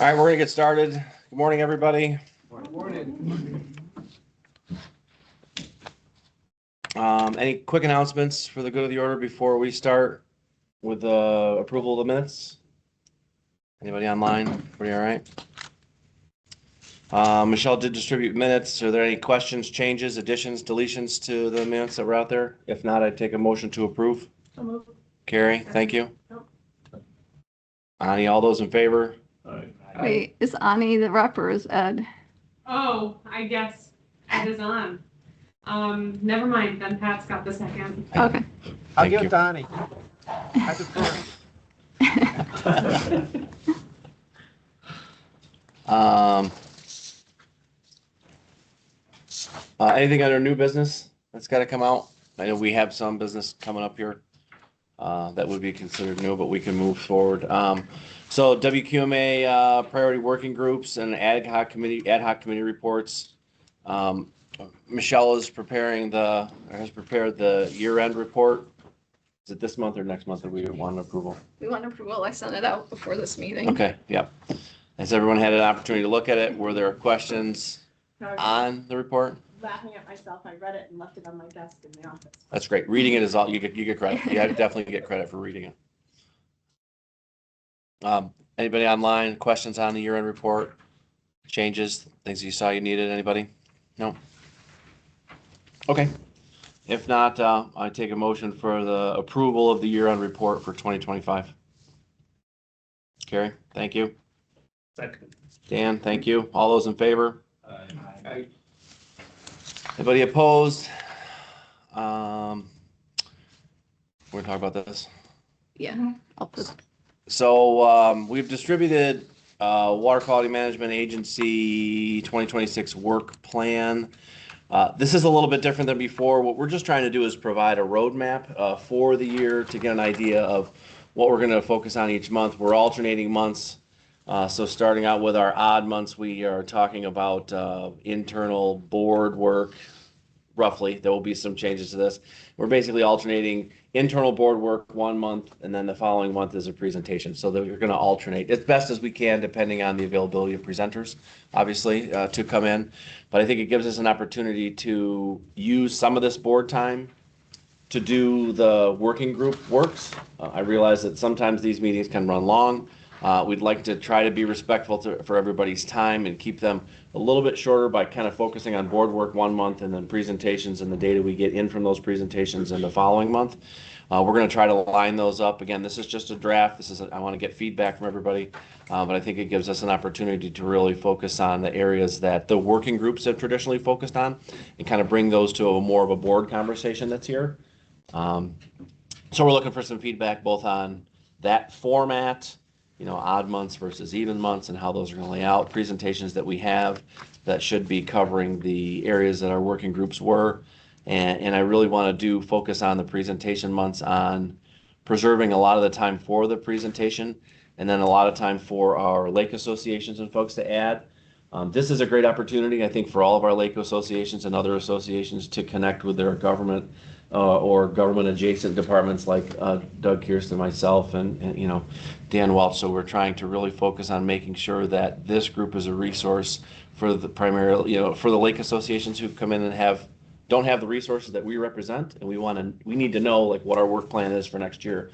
All right, we're going to get started. Good morning, everybody. Good morning. Any quick announcements for the good of the order before we start with the approval of the minutes? Anybody online? Everybody all right? Michelle did distribute minutes. Are there any questions, changes, additions, deletions to the minutes that were out there? If not, I'd take a motion to approve. Carrie, thank you. Ani, all those in favor? Wait, is Ani the rep or is Ed? Oh, I guess Ed is on. Never mind, then Pat's got the second. Okay. I'll Thank give you. it to Ani. I defer. Anything under new business that's got to come out? I know we have some business coming up here that would be considered new, but we can move forward. So WQMA priority working groups and ad hoc committee reports. Michelle is has prepared the year-end report. Is it this month or next month that we want approval? We want approval. I sent it out before this meeting. Okay, yep. Has everyone had an opportunity to look at it? Were there questions on the report? Laughing at myself, I read it and left it on my desk in the office. That's great. Reading it is all you get credit. You definitely get credit for reading it. Anybody online, questions on the year-end report? Changes, things you saw you needed, anybody? No? Okay. If not, I take a motion for the approval of the year-end report for 2025. Carrie, thank you. Second. Dan, thank you. All those in favor? Aye. Anybody opposed? We're gonna talk about this. Yeah, I'll put. So we've distributed Water Quality Management Agency 2026 work plan. This is a little bit different than before. What we're just trying to do is provide a roadmap for the year to get an idea of what we're going to focus on each month. We're alternating months. So starting out with our odd months, we are talking about internal board work, roughly. There will be some changes to this. We're basically alternating internal board work one month, and then the following month is a presentation. So that we're going to alternate as best as we can, depending on the availability of presenters, obviously, to come in. But I think it gives us an opportunity to use some of this board time to do the working group works. I realize that sometimes these meetings can run long. We'd like to try to be respectful for everybody's time and keep them a little bit shorter by kind of focusing on board work one month and then presentations and the data we get in from those presentations in the following month. We're going to try to line those up. Again, this is just a draft. I want to get feedback from everybody, but I think it gives us an opportunity to really focus on the areas that the working groups have traditionally focused on and kind of bring those to more of a board conversation that's here. So we're looking for some feedback both on that format, odd months versus even months and how those are going to lay out. Presentations that we have that should be covering the areas that our working groups were. And I really want to focus on the presentation months on preserving a lot of the time for the presentation and then a lot of time for our lake associations and folks to add. This is a great opportunity, I think, for all of our lake associations and other associations to connect with their government or government adjacent departments like Doug Kirsten, myself, and Dan Welch. So we're trying to really focus on making sure that this group is a resource for the for the lake associations who come in and don't have the resources that we represent, and we need to know like what our work plan is for next year.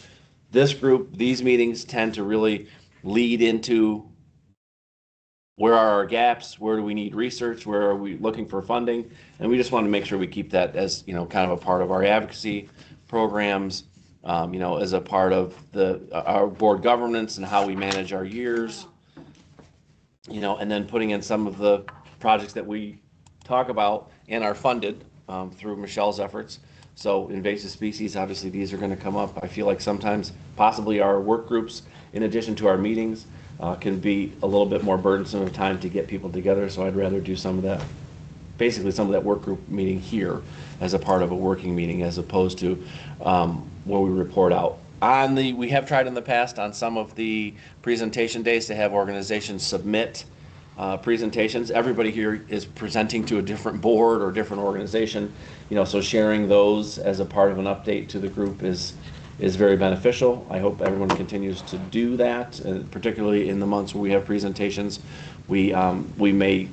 This group, these meetings tend to really lead into where are our gaps, where do we need research, where are we looking for funding, and we just want to make sure we keep that as kind of a part of our advocacy programs, as a part of our board governance and how we manage our years, and then putting in some of the projects that we talk about and are funded through Michelle's efforts. So invasive species, obviously these are going to come up. I feel like sometimes possibly our work groups, in addition to our meetings, can be a little bit more burdensome of time to get people together. So I'd rather do some of that work group meeting here as a part of a working meeting as opposed to where we report out. We have tried in the past on some of the presentation days to have organizations submit presentations. Everybody here is presenting to a different board or different organization, so sharing those as a part of an update to the group is is very beneficial. I hope everyone continues to do that, particularly in the months where we have presentations. We may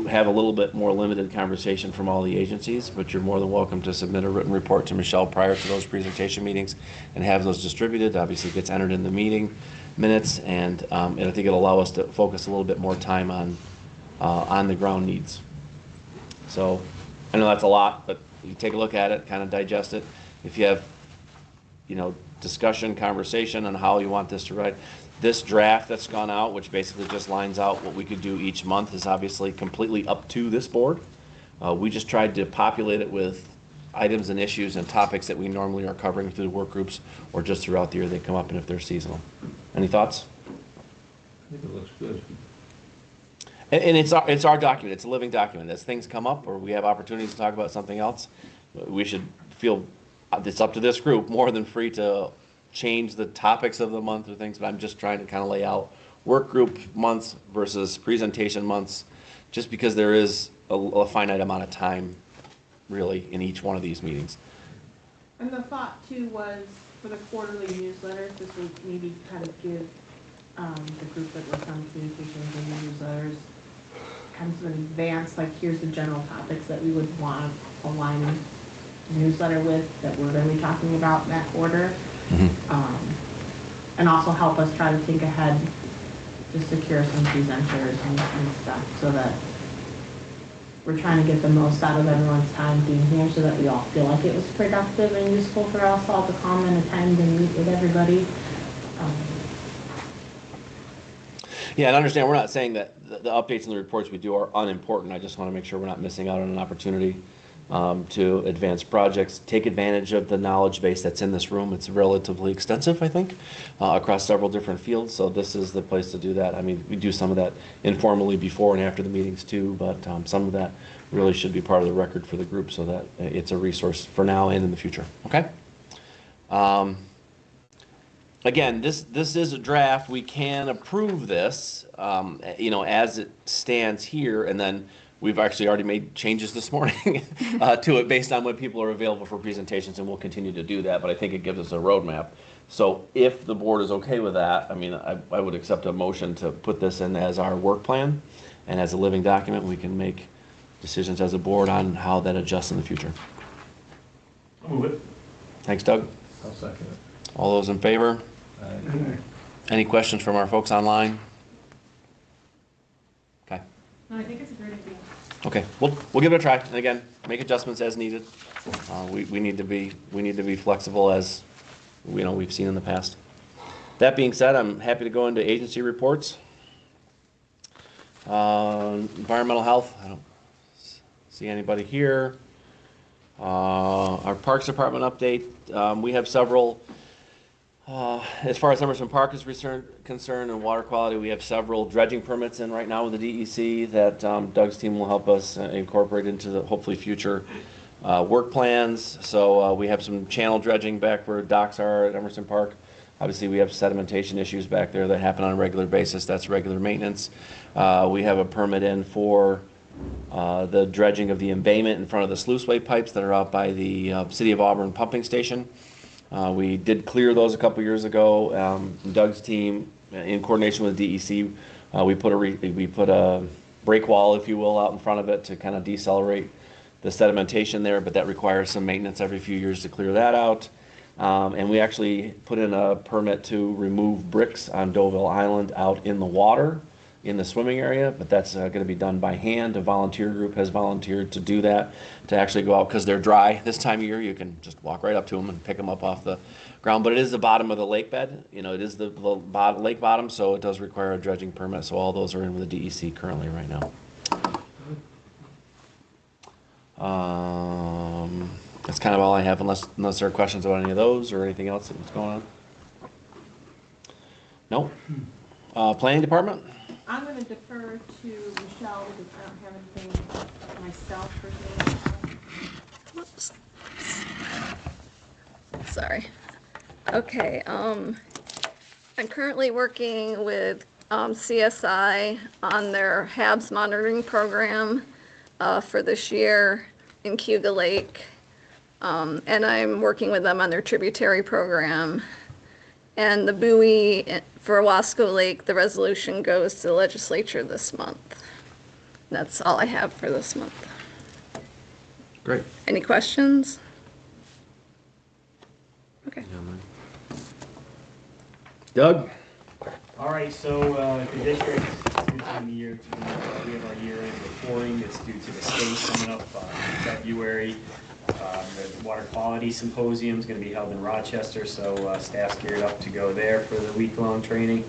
have a little bit more limited conversation from all the agencies, but you're more than welcome to submit a written report to Michelle prior to those presentation meetings and have those distributed. Obviously, it gets entered in the meeting minutes, and I think it'll allow us to focus a little bit more time on the ground needs. So I know that's a lot, but you take a look at it, kind of digest it. If you have, discussion, conversation on how you want this to write. This draft that's gone out, which basically just lines out what we could do each month, is obviously completely up to this board. We just tried to populate it with items and issues and topics that we normally are covering through the work groups or just throughout the year they come up, and if they're seasonal. Any thoughts? I think it looks good. And it's our document. It's a living document. As things come up or we have opportunities to talk about something else, we should feel it's up to this group more than free to change the topics of the month or things, but I'm just trying to kind of lay out work group months versus presentation months, just because there is a finite amount of time really in each one of these meetings. And the thought too was for the quarterly newsletters, this would maybe kind of give the group that works on communications and the newsletters kind of an advance, like here's the general topics that we would want to align the newsletter with that we're going to be talking about in that order. And also help us try to think ahead to secure some presenters and stuff so that we're trying to get the most out of everyone's time being here so that we all feel like it was productive and useful for us all to come and attend and meet with everybody. Yeah, and understand, we're not saying that the updates and the reports we do are unimportant. I just want to make sure we're not missing out on an opportunity to advance projects, take advantage of the knowledge base that's in this room. It's relatively extensive, I think, across several different fields, so this is the place to do that. I mean, we do some of that informally before and after the meetings too, but some of that really should be part of the record for the group so that it's a resource for now and in the future, okay? Again, this is a draft. We can approve this, as it stands here, and then we've actually already made changes this morning to it based on when people are available for presentations, and we'll continue to do that, but I think it gives us a roadmap. So if the board is okay with that, I mean, I would accept a motion to put this in as our work plan, and as a living document, we can make decisions as a board on how that adjusts in the future. I'll move it. Thanks, Doug. I'll second it. All those in favor? Aye. Any questions from our folks online? Okay. No, I think it's a great idea. Okay, we'll give it a try, and again, make adjustments as needed. We need to be flexible as we've seen in the past. That being said, I'm happy to go into agency reports. Environmental health, I don't see anybody here. Our Parks Department update, we have several. As far as Emerson Park is concerned and water quality, we have several dredging permits in right now with the DEC that Doug's team will help us incorporate into the hopefully future work plans. So we have some channel dredging back where docks are at Emerson Park. Obviously, we have sedimentation issues back there that happen on a regular basis. That's regular maintenance. We have a permit in for the dredging of the embayment in front of the sluiceway pipes that are out by the City of Auburn pumping station. We did clear those a couple years ago. Doug's team, in coordination with DEC, we put a break wall, if you will, out in front of it to kind of decelerate the sedimentation there, but that requires some maintenance every few years to clear that out. And we actually put in a permit to remove bricks on Deauville Island out in the water in the swimming area, but that's going to be done by hand. A volunteer group has volunteered to do that, to actually go out because they're dry this time of year. You can just walk right up to them and pick them up off the ground, but it is the bottom of the lake bed. It is the lake bottom, so it does require a dredging permit. So all those are in with the DEC currently right now. That's kind of all I have, unless there are questions about any of those or anything else that's going on. No. Planning department. I'm going to defer to Michelle because I don't have anything myself for me. Whoops. Sorry. Okay, I'm currently working with CSI on their HABs monitoring program for this year in Cayuga Lake. And I'm working with them on their tributary program. And the buoy for Wasco Lake, the resolution goes to the legislature this month. That's all I have for this month. Great. Any questions? Okay. Doug? All right, so the district, it's due time of year, we have our year-end reporting that's due to the state coming up in February. The water quality symposium is going to be held in Rochester, so staff's geared up to go there for the week-long training.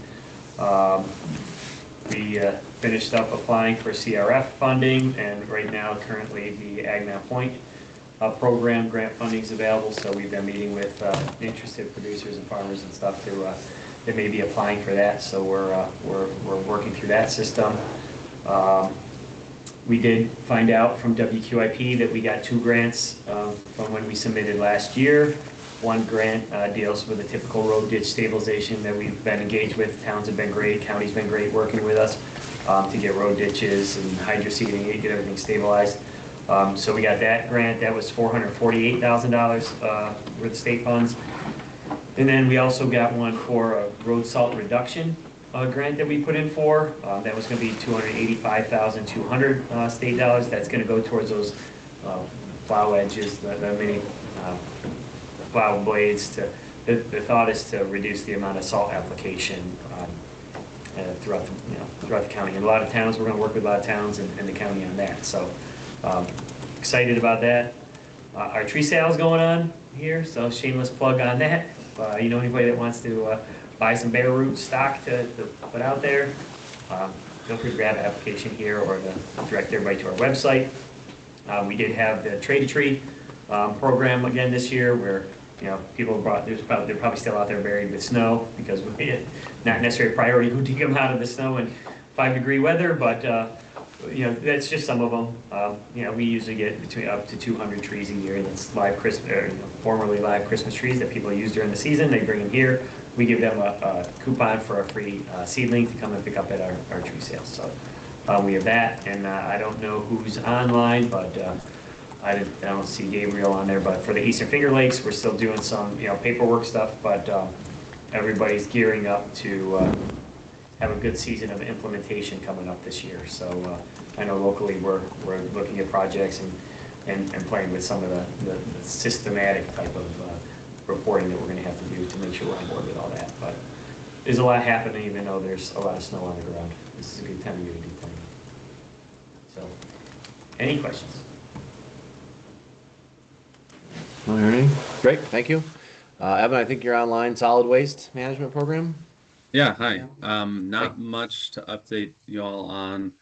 We finished up applying for CRF funding, and right now, currently, the Ag Map Point program grant funding is available, so we've been meeting with interested producers and farmers and stuff to that may be applying for that. So we're working through that system. We did find out from WQIP that we got 2 grants from when we submitted last year. One grant deals with the typical road ditch stabilization that we've been engaged with. Towns have been great, county's been great working with us to get road ditches and hydro seeding, get everything stabilized. So we got that grant. That was $448,000 with state funds. And then we also got one for a road salt reduction grant that we put in for. That was going to be $285,200 state dollars. That's going to go towards those plow edges, the mini plow blades. The thought is to reduce the amount of salt application throughout the county. In a lot of towns, we're going to work with a lot of towns in the county on that. So excited about that. Our tree sale is going on here, so shameless plug on that. You know anybody that wants to buy some bare root stock to put out there, feel free to grab an application here or to direct everybody to our website. We did have the Trade a Tree program again this year where people brought, they're probably still out there buried with snow because we had not necessarily a priority who dig them out of the snow in 5-degree weather, but that's just some of them. We usually get between up to 200 trees a year. That's live Christmas, formerly live Christmas trees that people use during the season. They bring them here. We give them a coupon for a free seedling to come and pick up at our tree sales. So we have that, and I don't know who's online, but I don't see Gabriel on there. But for the Eastern Finger Lakes, we're still doing some paperwork stuff, but everybody's gearing up to have a good season of implementation coming up this year. So I know locally we're looking at projects and playing with some of the systematic type of reporting that we're going to have to do to make sure we're on board with all that. But there's a lot happening even though there's a lot of snow on the ground. This is a good time of year to do planning. So, any questions? All right. Great, thank you. Evan, I think you're online, solid waste management program? Yeah, hi. Not much to update you all on.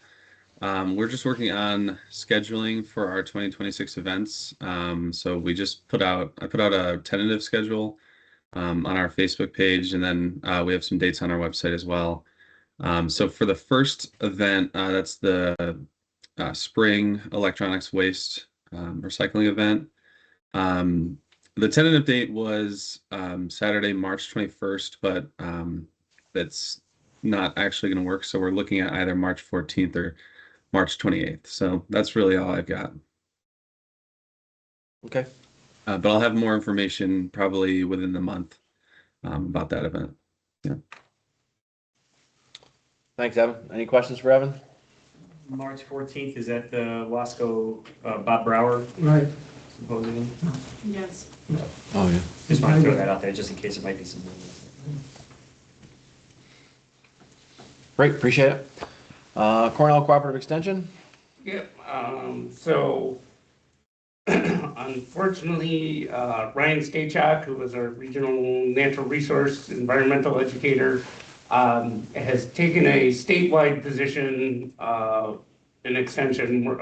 We're just working on scheduling for our 2026 events. So I put out a tentative schedule on our Facebook page, and then we have some dates on our website as well. So for the first event, that's the spring electronics waste recycling event. The tentative date was Saturday, March 21st, but that's not actually going to work. So we're looking at either March 14th or March 28th. So that's really all I've got. Okay. But I'll have more information probably within the month about that event. Yeah. Thanks, Evan. Any questions for Evan? March 14th is at the Wasco Bob Brower Right. symposium. Yes. Oh, yeah. Just want to throw that out there just in case it might be some. Great, appreciate it. Cornell Cooperative Extension? Yep, so unfortunately, Ryan Stachak, who was our regional natural resource environmental educator, has taken a statewide position, an extension,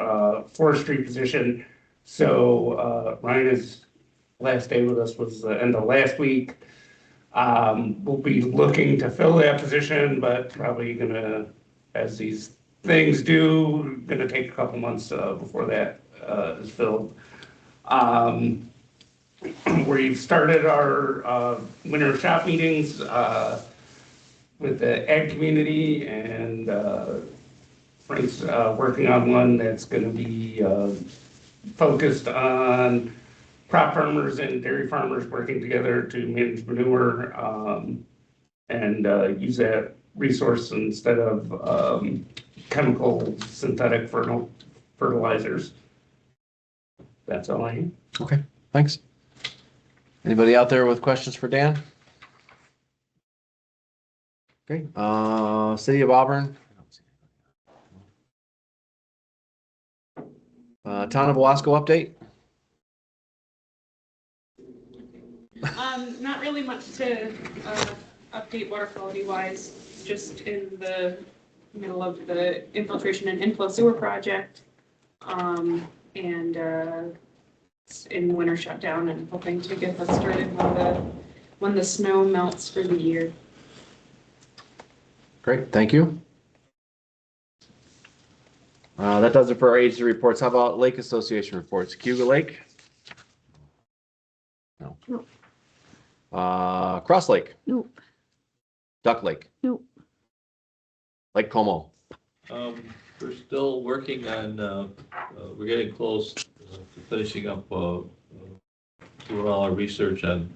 forestry position. So Ryan's last day with us was the end of last week. We'll be looking to fill that position, but probably gonna, as these things do, gonna take a couple months before that is filled. We've started our winter shop meetings with the ag community, and Frank's working on one that's gonna be focused on crop farmers and dairy farmers working together to manage manure, and use that resource instead of chemical synthetic fertilizers. That's all I have. Okay, thanks. Anybody out there with questions for Dan? Okay, City of Auburn. Town of Wasco update? Not really much to update water quality wise, just in the middle of the infiltration and inflow sewer project. And it's in winter shutdown and hoping to get that started when the snow melts for the year. Great, thank you. That does it for our agency reports. How about Lake Association reports? Cayuga Lake? No. Nope. Cross Lake? Nope. Duck Lake? Nope. Lake Como? We're still working on, we're getting close to finishing up, doing all our research on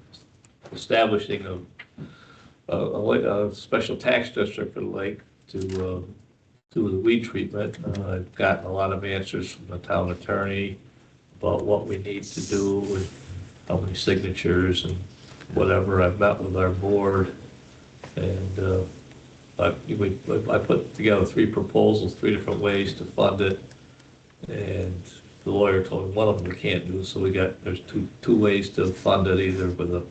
establishing a special tax district for the lake to do the weed treatment. I've gotten a lot of answers from the town attorney about what we need to do and how many signatures and whatever. I've met with our board, and I put together 3 proposals, 3 different ways to fund it, and the lawyer told me one of them we can't do, so there's two ways to fund it, either with a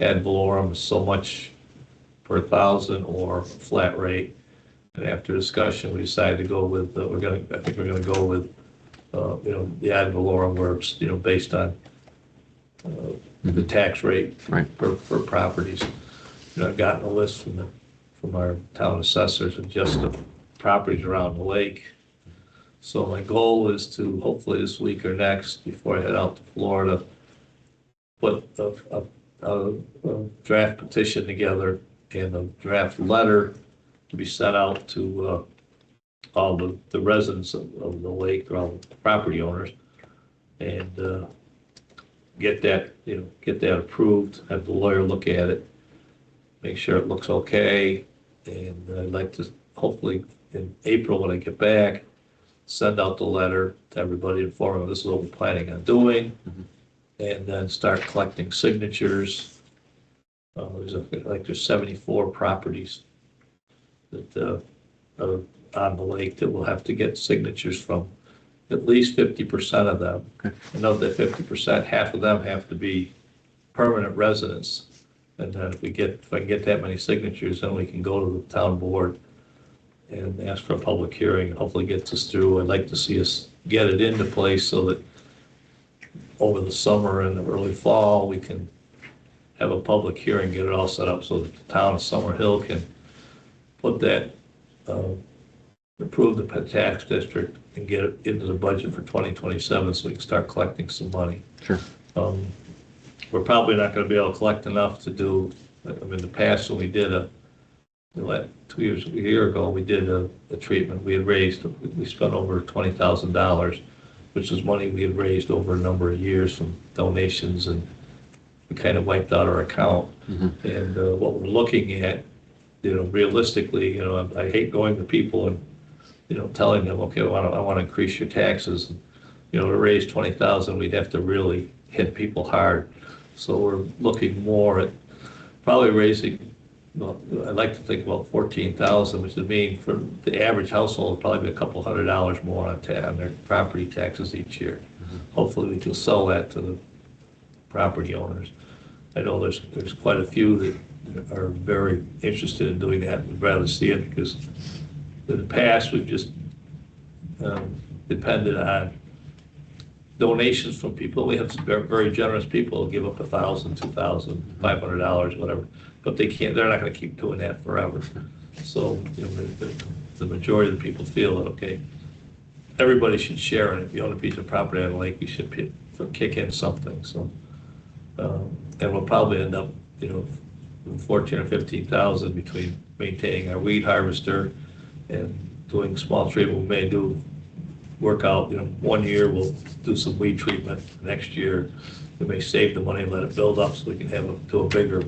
ad valorem, so much per thousand, or a flat rate. And after discussion, we decided to go with, I think we're gonna go with, the ad valorem, where it's, based on the tax rate Right. for properties. I've gotten a list from our town assessors of just the properties around the lake. So my goal is to, hopefully this week or next, before I head out to Florida, put a draft petition together and a draft letter to be sent out to all the residents of the lake, or all the property owners, and get that approved, have the lawyer look at it, make sure it looks okay, and I'd like to, hopefully in April when I get back, send out the letter to everybody, inform them this is what we're planning on doing, and then start collecting signatures. There's 74 properties that are on the lake that will have to get signatures from at least 50% of them. Okay. And of that 50%, half of them have to be permanent residents. And then if I can get that many signatures, then we can go to the town board and ask for a public hearing, and hopefully get this through. I'd like to see us get it into place so that over the summer and the early fall, we can have a public hearing, get it all set up so that the town of Summerhill can put that, approve the tax district and get it into the budget for 2027 so we can start collecting some money. Sure. We're probably not going to be able to collect enough to do, in the past when we did a year ago, we did a treatment. We spent over $20,000, which is money we had raised over a number of years from donations, and we kind of wiped out our account. Mm-hmm. And what we're looking at, realistically, I hate going to people and, telling them, okay, I want to increase your taxes. And, to raise 20,000, we'd have to really hit people hard. So we're looking more at probably raising, I'd like to think about 14,000, which would mean for the average household, probably be a couple $100 more on their property taxes each year. Mm-hmm. Hopefully we can sell that to the property owners. I know there's quite a few that are very interested in doing that. We'd rather see it, because in the past we've just depended on donations from people. We have some very generous people who give up $1,000, $2,000, $500, whatever. But they're not going to keep doing that forever. So the majority of the people feel that, okay, everybody should share it. If you own a piece of property on the lake, you should kick in something. So and we'll probably end up 14 or 15,000 between maintaining our weed harvester and doing small treatment. We may do work out, 1 year we'll do some weed treatment. Next year, we may save the money and let it build up so we can have it to a bigger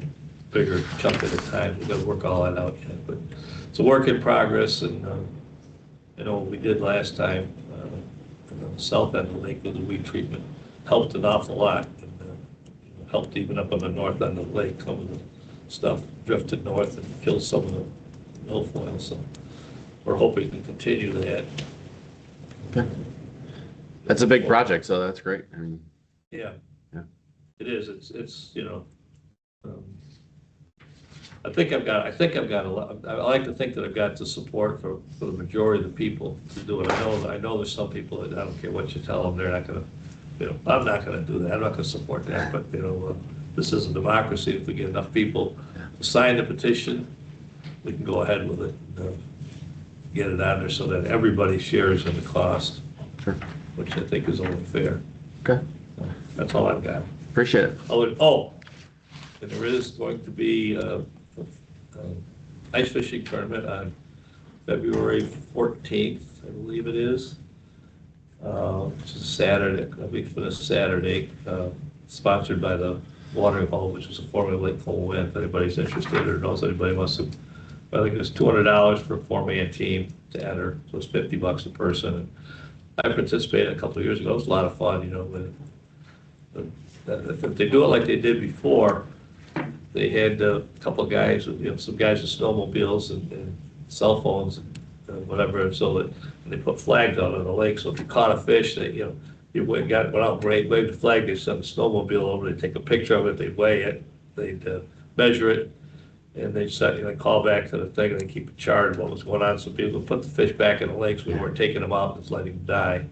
chunk at a time. We've got to work all that out yet, but it's a work in progress. And what we did last time on the south end of the lake with the weed treatment helped an awful lot. And, helped even up on the north end of the lake. Some of the stuff drifted north and killed some of the milfoil. So we're hoping to continue that. Okay. That's a big project, so that's great. I mean, Yeah. Yeah. It is. It's I think I've got a lot. I like to think that I've got the support for the majority of the people to do it. I know there's some people that I don't care what you tell them, they're not going to, I'm not going to do that. I'm not going to support that. But this is a democracy. If we get enough people to sign the petition, we can go ahead with it. And, get it on there so that everybody shares in the cost, Sure. Which I think is only fair. Okay. That's all I've got. Appreciate it. And there is going to be a ice fishing tournament on February 14th, I believe it is. Which is a Saturday, a week from this Saturday, sponsored by the Watering Hole, which is a former Lake Cole. If anybody's interested or knows anybody wants to, I think it's $200 for a 4-man team to enter, so it's $50 a person. And I participated a couple of years ago. It was a lot of fun, if they do it like they did before, they had a couple of guys, some guys with snowmobiles and cell phones and whatever, and so that and they put flags out on the lake. So if you caught a fish, you went out, waved the flag, they sent a snowmobile over, they take a picture of it, they'd weigh it, they'd measure it, and they set, call back to the thing, and they keep a chart of what was going on, so people would put the fish back in the lakes. We weren't taking them out and just letting them die.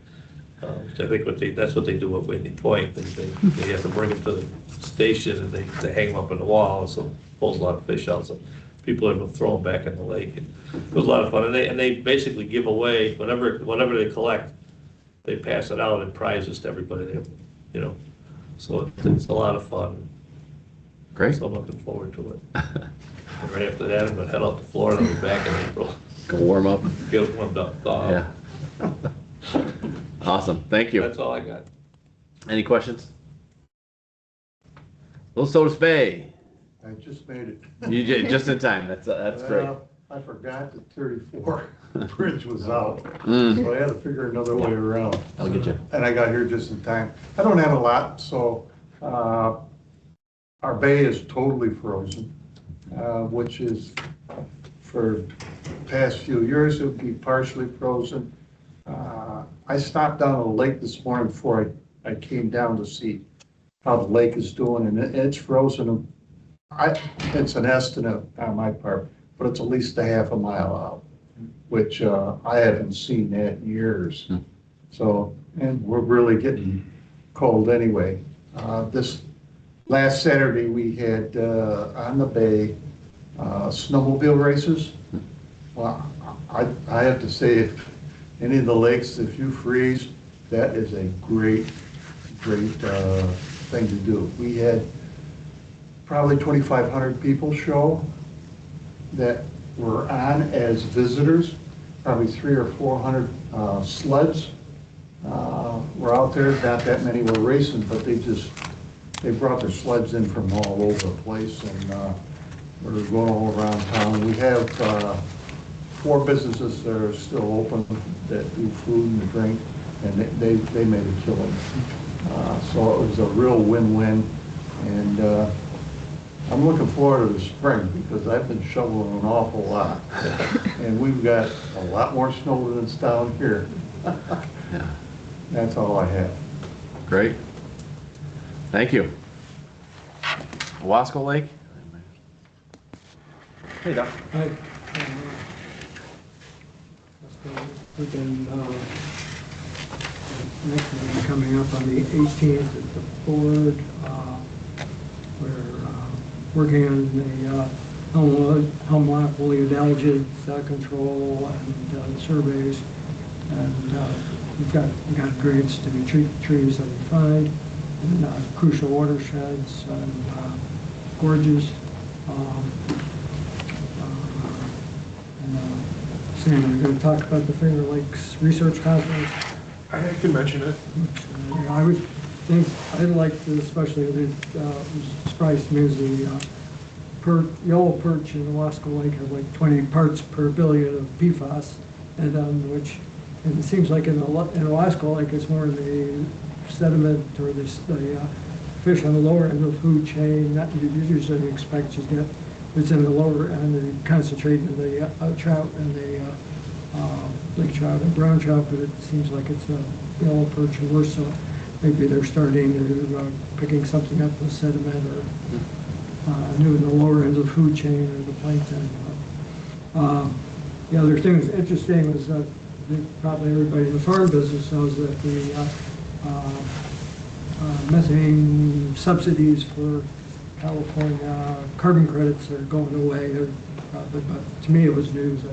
I think that's what they do at Whitney Point. They have to bring them to the station and they hang them up on the wall, so it pulls a lot of fish out. So people are going to throw them back in the lake. And it was a lot of fun, and they basically give away whatever they collect. They pass it out in prizes to everybody. So it's a lot of fun. Great. So I'm looking forward to it. And right after that, I'm going to head out to Florida. I'll be back in April. Go warm up. Get warmed up. Yeah. Awesome. Thank you. That's all I got. Any questions? Little Sodas Bay. I just made it. Just in time. That's great. I forgot that 34 bridge was out, Mm. so I had to figure another way around. I'll get you. And I got here just in time. I don't have a lot, so our bay is totally frozen, which is for the past few years, it would be partially frozen. I stopped down at the lake this morning before I came down to see how the lake is doing, and it's frozen. It's an estimate on my part, but it's at least a half a mile out, which I haven't seen that in years. So, and we're really getting cold anyway. This last Saturday we had on the bay snowmobile races. Well, I have to say, if any of the lakes, if you freeze, that is a great thing to do. We had probably 2,500 people show that were on as visitors. Probably 300 or 400 sleds were out there. Not that many were racing, but they brought their sleds in from all over the place, and we're going all around town. We have 4 businesses that are still open that do food and drink, and they made a killing. So it was a real win-win, and I'm looking forward to the spring because I've been shoveling an awful lot, and we've got a lot more snow than it's down here. Yeah. That's all I have. Great. Thank you. Wasco Lake. Hey, Doc. Hi. We've next meeting coming up on the 18th at the board. We're working on the hemlock woolly algae control and surveys, and we've got grants to treat trees that we find, and crucial watersheds and gorges. Sam, we're going to talk about the Finger Lakes Research Conference I can mention it. I would think, I liked especially, was surprised to me is the yellow perch in Wasco Lake have like 20 parts per billion of PFAS, and and it seems like in Wasco Lake it's more in the sediment or the fish on the lower end of the food chain that you usually expect to get. It's in the lower end and concentrate in the trout and the lake trout and brown trout, but it seems like it's a yellow perch and worse. So maybe they're starting to picking something up with sediment or new in the lower ends of the food chain or the plankton. The other thing that's interesting was that probably everybody in the farm business knows that the methane subsidies for California carbon credits are going away. But to me, it was news.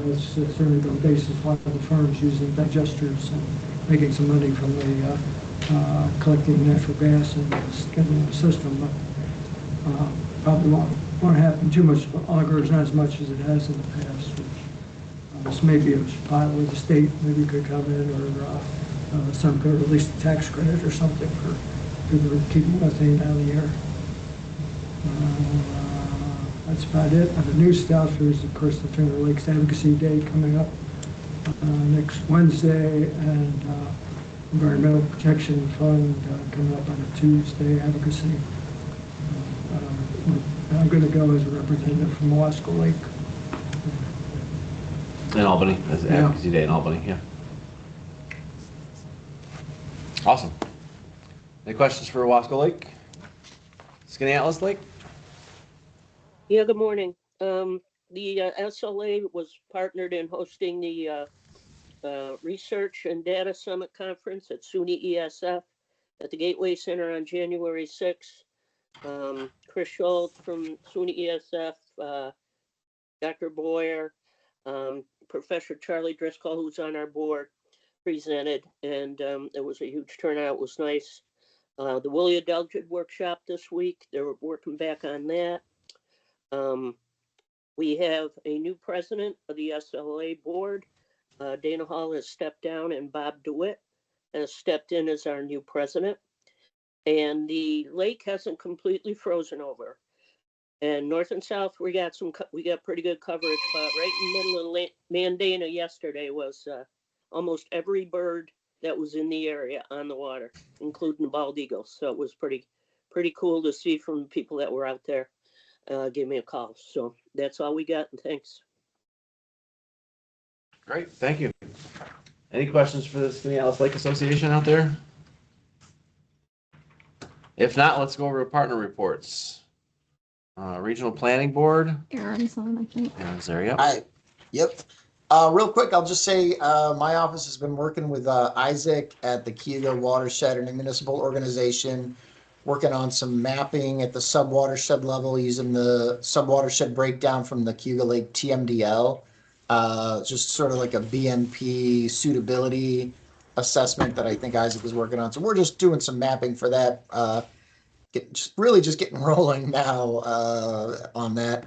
It's certainly the basis of why the farms using digesters and making some money from the collecting natural gas and getting the system. But probably won't happen too much longer, not as much as it has in the past. Which, this may be a spot where the state maybe could come in, or some could release the tax credit or something for people keeping methane down the air. That's about it. On the new stuff, there's of course the Finger Lakes Advocacy Day coming up next Wednesday, and Environmental Protection Fund coming up on a Tuesday, advocacy. I'm going to go as a representative from Wasco Lake. In Albany, as Advocacy Day in Albany, yeah. Awesome. Any questions for Wasco Lake? Skinny Atlas Lake? Yeah, good morning. The SLA was partnered in hosting the Research and Data Summit Conference at SUNY ESF at the Gateway Center on January 6th. Chris Schultz from SUNY ESF, Dr. Boyer, Professor Charlie Driscoll, who's on our board, presented, and it was a huge turnout. It was nice. The Willie Adelgid workshop this week, they're working back on that. We have a new president of the SLA board. Dana Hall has stepped down, and Bob DeWitt has stepped in as our new president. And the lake hasn't completely frozen over. And north and south, we got pretty good coverage. But right in the middle of Mandana yesterday was almost every bird that was in the area on the water, including the bald eagles. So it was pretty cool to see from people that were out there. Give me a call. So that's all we got. And thanks. Great, thank you. Any questions for the Skinny Atlas Lake Association out there? If not, let's go over to partner reports. Regional Planning Board. Aaron's on, I think. Aaron's there, yep. Hi. Yep. Real quick, I'll just say my office has been working with Isaac at the Cayuga Watershed and a municipal organization, working on some mapping at the sub-watershed level using the sub-watershed breakdown from the Cayuga Lake TMDL. Just sort of like a BNP suitability assessment that I think Isaac was working on. So we're just doing some mapping for that. Just getting rolling now on that.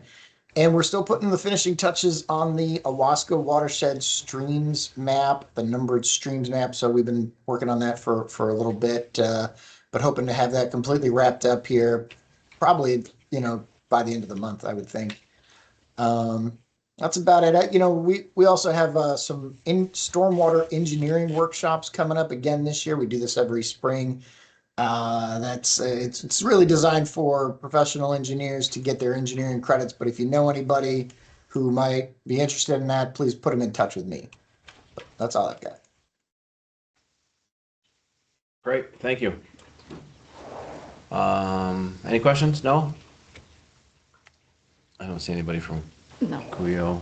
And we're still putting the finishing touches on the Owasco Watershed Streams map, the numbered streams map. So we've been working on that for a little bit, but hoping to have that completely wrapped up here, probably, by the end of the month, I would think. That's about it. We also have some stormwater engineering workshops coming up again this year. We do this every spring. It's really designed for professional engineers to get their engineering credits. But if you know anybody who might be interested in that, please put them in touch with me. That's all I've got. Great, thank you. Any questions? No? I don't see anybody from Cuyo.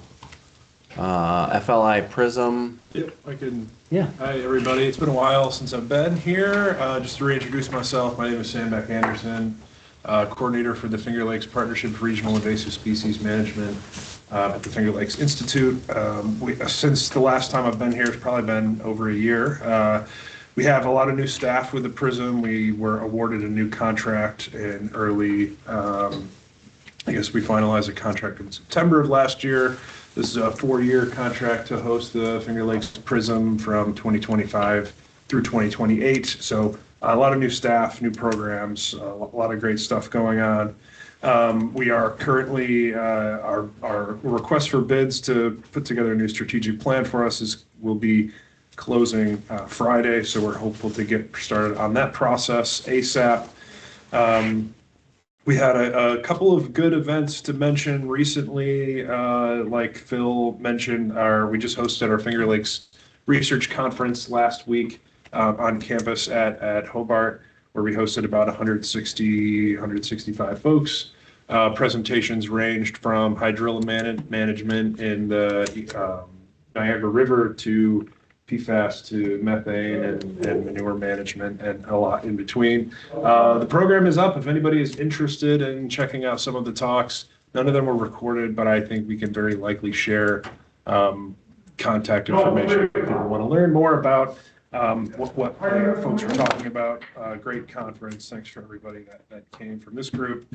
FLI Prism. Yep, I can. Yeah. Hi, everybody. It's been a while since I've been here. Just to reintroduce myself, my name is Sam Beck Anderson, coordinator for the Finger Lakes Partnership for Regional Invasive Species Management at the Finger Lakes Institute. Since the last time I've been here, it's probably been over a year. We have a lot of new staff with the Prism. We were awarded a new contract in early, I guess we finalized a contract in September of last year. This is a 4-year contract to host the Finger Lakes Prism from 2025 through 2028. So a lot of new staff, new programs, a lot of great stuff going on. We are currently, our request for bids to put together a new strategic plan for us will be closing Friday. So we're hopeful to get started on that process ASAP. We had a couple of good events to mention recently, like Phil mentioned, we just hosted our Finger Lakes Research Conference last week on campus at Hobart, where we hosted about 165 folks. Presentations ranged from hydrilla management in the Niagara River to PFAS to methane and manure management and a lot in between. The program is up if anybody is interested in checking out some of the talks. None of them were recorded, but I think we can very likely share contact information if people want to learn more about what folks were talking about. Great conference. Thanks for everybody that came from this group.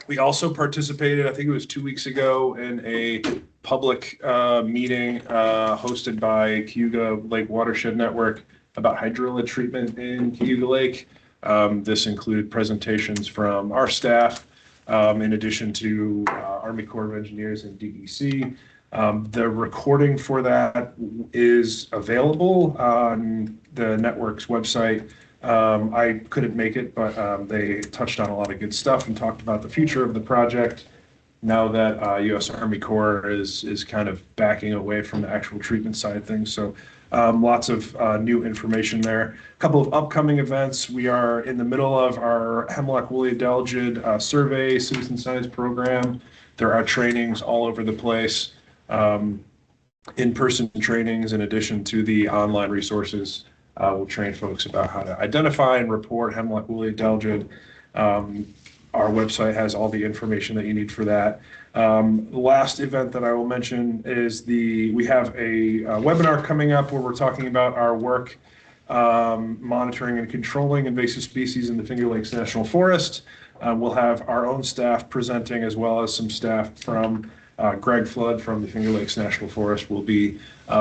We also participated, I think it was 2 weeks ago, in a public meeting hosted by Cayuga Lake Watershed Network about hydrilla treatment in Cayuga Lake. This included presentations from our staff, in addition to Army Corps of Engineers and DEC. The recording for that is available on the network's website. I couldn't make it, but they touched on a lot of good stuff and talked about the future of the project now that U.S. Army Corps is kind of backing away from the actual treatment side of things. So lots of new information there. A couple of upcoming events. We are in the middle of our Hemlock Woolly Adelgid survey citizen science program. There are trainings all over the place, in-person trainings in addition to the online resources. We'll train folks about how to identify and report Hemlock Woolly Adelgid. Our website has all the information that you need for that. The last event that I will mention is we have a webinar coming up where we're talking about our work monitoring and controlling invasive species in the Finger Lakes National Forest. We'll have our own staff presenting as well as some staff from Greg Flood from the Finger Lakes National Forest will be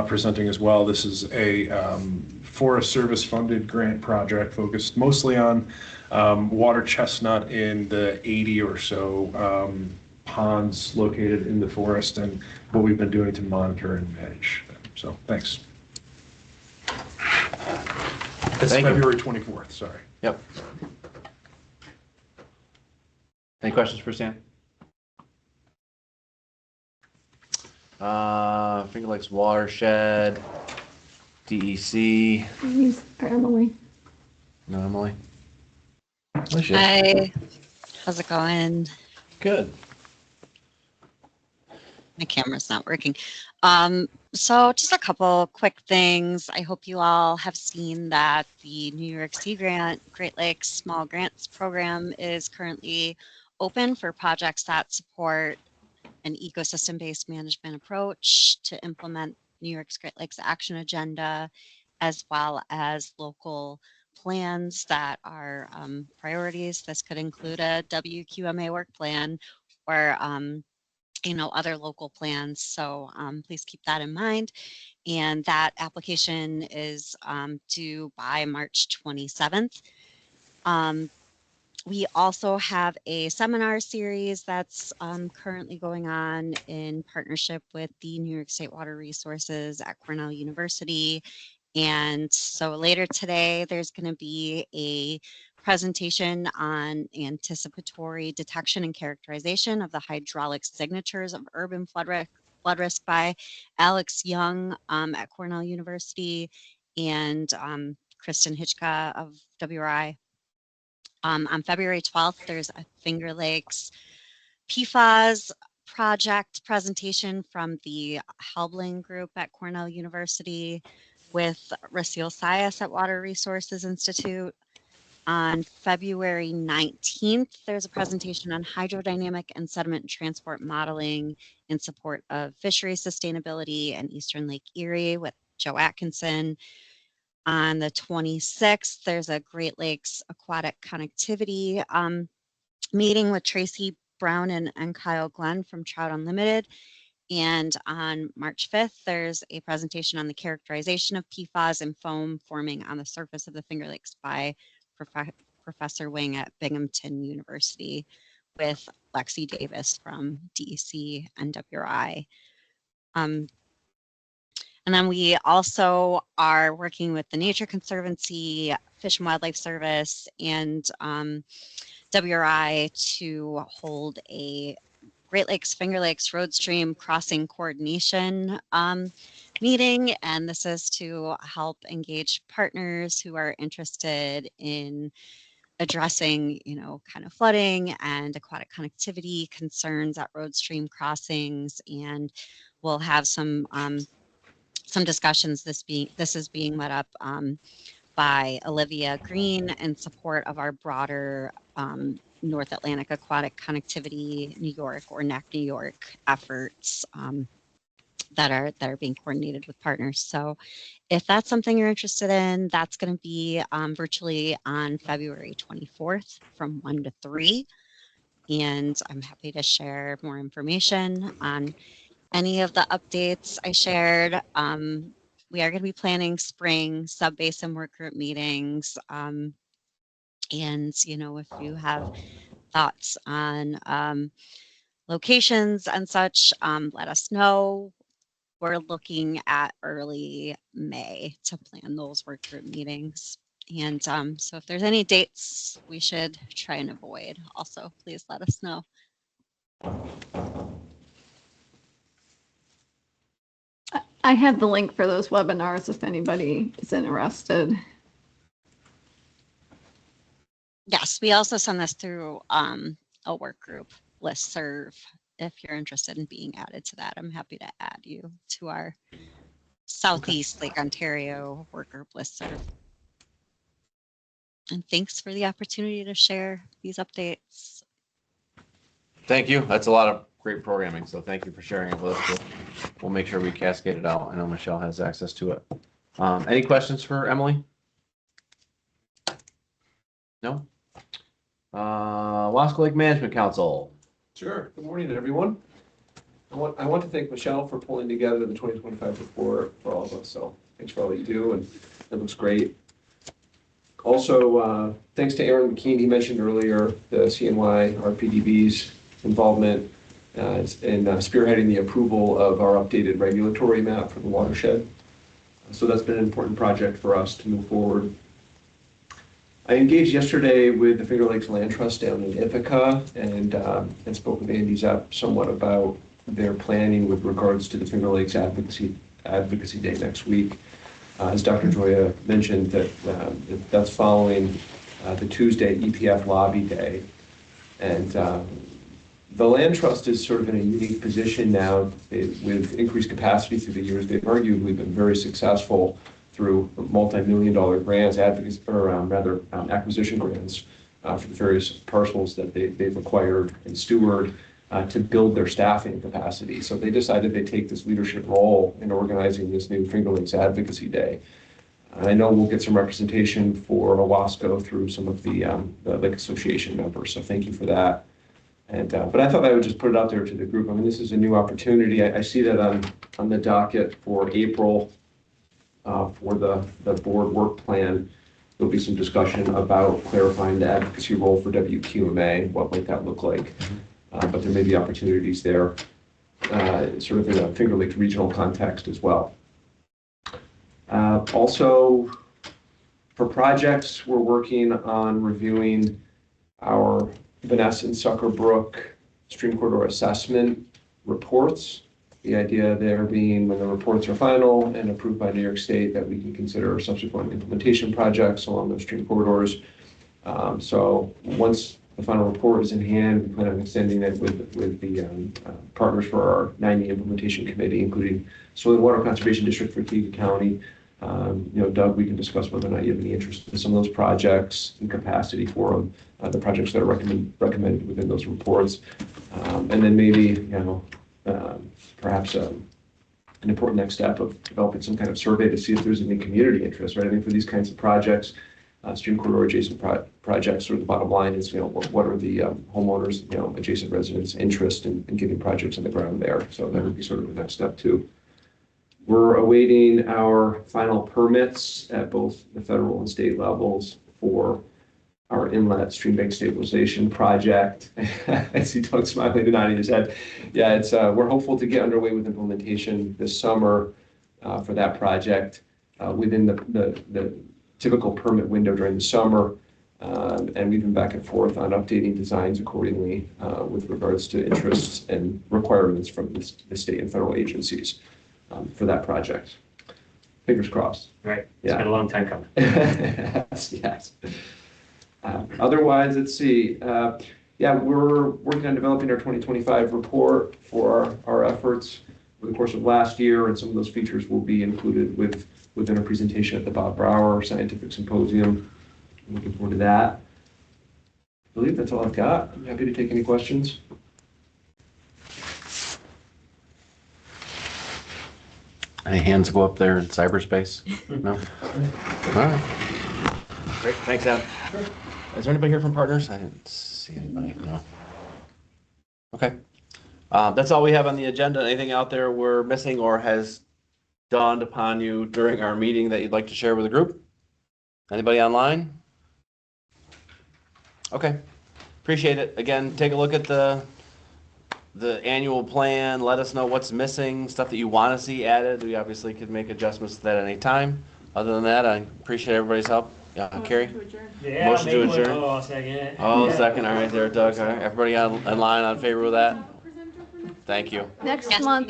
presenting as well. This is a Forest Service funded grant project focused mostly on water chestnut in the 80 or so ponds located in the forest and what we've been doing to monitor and manage them. So thanks. It's February 24th, sorry. Yep. Any questions for Stan? Finger Lakes Watershed, DEC. He's Emily. No, Emily. Hi, how's it going? Good. My camera's not working. So just a couple quick things. I hope you all have seen that the New York Sea Grant Great Lakes Small Grants Program is currently open for projects that support an ecosystem-based management approach to implement New York's Great Lakes Action Agenda, as well as local plans that are priorities. This could include a WQMA work plan or other local plans. So please keep that in mind. And that application is due by March 27th. We also have a seminar series that's currently going on in partnership with the New York State Water Resources at Cornell University. And so later today, there's going to be a presentation on anticipatory detection and characterization of the hydraulic signatures of urban flood risk by Alex Young at Cornell University and Kristen Hitchka of WRI. On February 12th, there's a Finger Lakes PFAS project presentation from the Helbling Group at Cornell University with Rasil Sayas at Water Resources Institute. On February 19th, there's a presentation on hydrodynamic and sediment transport modeling in support of fishery sustainability in Eastern Lake Erie with Joe Atkinson. On the 26th, there's a Great Lakes Aquatic Connectivity meeting with Tracy Brown and Kyle Glenn from Trout Unlimited. And on March 5th, there's a presentation on the characterization of PFAS and foam forming on the surface of the Finger Lakes by Professor Wing at Binghamton University with Lexi Davis from DEC NWRI. And then we also are working with the Nature Conservancy, Fish and Wildlife Service, and WRI to hold a Great Lakes, Finger Lakes Road Stream Crossing Coordination meeting. And this is to help engage partners who are interested in addressing, kind of flooding and aquatic connectivity concerns at road stream crossings. And we'll have some discussions. This is being led up by Olivia Green in support of our broader North Atlantic Aquatic Connectivity New York, or NAC New York, efforts that are being coordinated with partners. So if that's something you're interested in, that's going to be virtually on February 24th from 1 to 3. And I'm happy to share more information on any of the updates I shared. We are going to be planning spring sub-basin work group meetings. And, if you have thoughts on locations and such, let us know. We're looking at early May to plan those work group meetings. And so if there's any dates we should try and avoid, also please let us know. I have the link for those webinars if anybody is interested. Yes, we also send this through a work group listserv. If you're interested in being added to that, I'm happy to add you to our Southeast Lake Ontario work group listserv. And thanks for the opportunity to share these updates. Thank you. That's a lot of great programming. So thank you for sharing it with us. We'll make sure we cascade it out. I know Michelle has access to it. Any questions for Emily? No? Wasco Lake Management Council. Sure. Good morning, everyone. I want to thank Michelle for pulling together the 2025 report for all of us. So thanks for all that you do, and it looks great. Also, thanks to Aaron McKean. He mentioned earlier the CNY RPDB's involvement in spearheading the approval of our updated regulatory map for the watershed. So that's been an important project for us to move forward. I engaged yesterday with the Finger Lakes Land Trust down in Ithaca and spoke with Andy Zepp somewhat about their planning with regards to the Finger Lakes Advocacy Day next week. As Dr. Joya mentioned, that's following the Tuesday EPF Lobby Day. And the Land Trust is sort of in a unique position now with increased capacity through the years. They've arguably been very successful through multi-million-dollar grants, acquisition grants for the various parcels that they've acquired and steward to build their staffing capacity. So they decided they'd take this leadership role in organizing this new Finger Lakes Advocacy Day. I know we'll get some representation for Owasco through some of the Lake Association members, so thank you for that. And but I thought I would just put it out there to the group. I mean, this is a new opportunity. I see that on the docket for April. For the board work plan, there'll be some discussion about clarifying the advocacy role for WQMA, what might that look like. But there may be opportunities there, sort of in a Finger Lakes regional context as well. Also, for projects, we're working on reviewing our Vanessa and Sucker Brook Stream Corridor Assessment reports. The idea there being when the reports are final and approved by New York State that we can consider subsequent implementation projects along those stream corridors. So once the final report is in hand, we plan on extending it with the partners for our 90 implementation committee, including Soil and Water Conservation District for Cayuga County. Doug, we can discuss whether or not you have any interest in some of those projects and capacity for them, the projects that are recommended within those reports. And then maybe, perhaps an important next step of developing some kind of survey to see if there's any community interest, right? I mean, for these kinds of projects, stream corridor adjacent projects, or the bottom line is, what are the homeowners, adjacent residents' interest in getting projects on the ground there? So that would be sort of the next step too. We're awaiting our final permits at both the federal and state levels for our inlet stream bank stabilization project. I see Doug smiling and nodding his head. Yeah, it's we're hopeful to get underway with implementation this summer for that project within the typical permit window during the summer. And we've been back and forth on updating designs accordingly with regards to interests and requirements from the state and federal agencies for that project. Fingers crossed. Right. It's Yeah. been a long time coming. Yes. Otherwise, let's see. Yeah, we're working on developing our 2025 report for our efforts over the course of last year, and some of those features will be included within a presentation at the Bob Brower Scientific Symposium. I'm looking forward to that. I believe that's all I've got. I'm happy to take any questions. Any hands go up there in cyberspace? No? All right. Great, thanks, Adam. Is there anybody here from Partners? I didn't see anybody, no. Okay. That's all we have on the agenda. Anything out there we're missing or has dawned upon you during our meeting that you'd like to share with the group? Anybody online? Okay, appreciate it. Again, take a look at the annual plan. Let us know what's missing, stuff that you want to see added. We obviously could make adjustments to that at any time. Other than that, I appreciate everybody's help. Yeah, Carrie? Yeah, Motion to make one. adjourn. Oh, I'll second it. Oh, second. All right, there, Doug. All right. Everybody in line on favor with that? Thank you. Next Yes, month,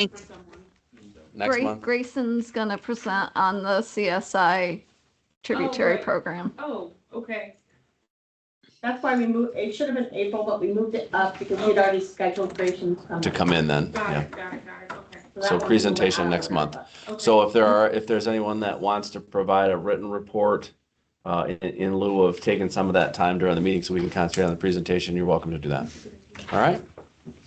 Next month. Grayson's gonna present on the CSI tributary right. program. Oh, okay. That's why we moved, it should have been April, but we moved it up because we had already scheduled Grayson's To come in then, Got yeah. it, got it, got it, okay. that So one presentation we went next after month. that. Okay. So if there's anyone that wants to provide a written report in lieu of taking some of that time during the meeting so we can concentrate on the presentation, you're welcome to do that. All right?